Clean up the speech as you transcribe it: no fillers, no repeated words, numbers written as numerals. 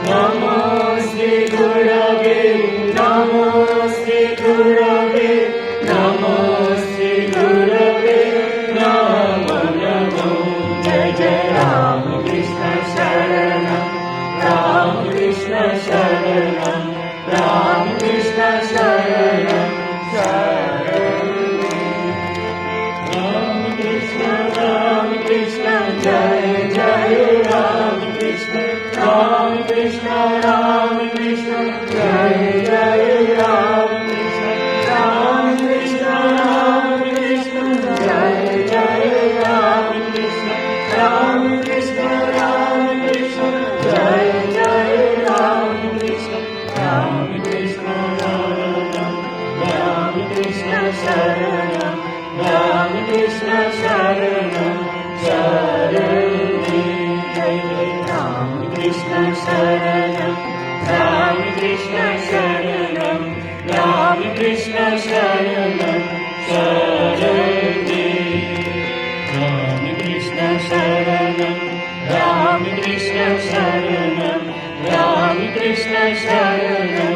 नमो श्री गुरवे नमो श्री गुरवे नमो श्री गुरवे नमो नमो जय जय राम कृष्ण शरणं राम कृष्ण शरणं राम कृष्ण शरणं राम कृष्ण जय जय राम कृष्ण राम कृष्ण जय जय राम कृष्ण राम कृष्ण जय जय राम कृष्ण राम कृष्ण जय जय राम कृष्ण राम कृष्ण शरणं राम कृष्ण शरणं शरणे जय जय राम कृष्ण शरणं राम कृष्ण शरणं राम कृष्ण शरणं शरणे राम कृष्ण शरणं राम कृष्ण शरणं राम कृष्ण शरणं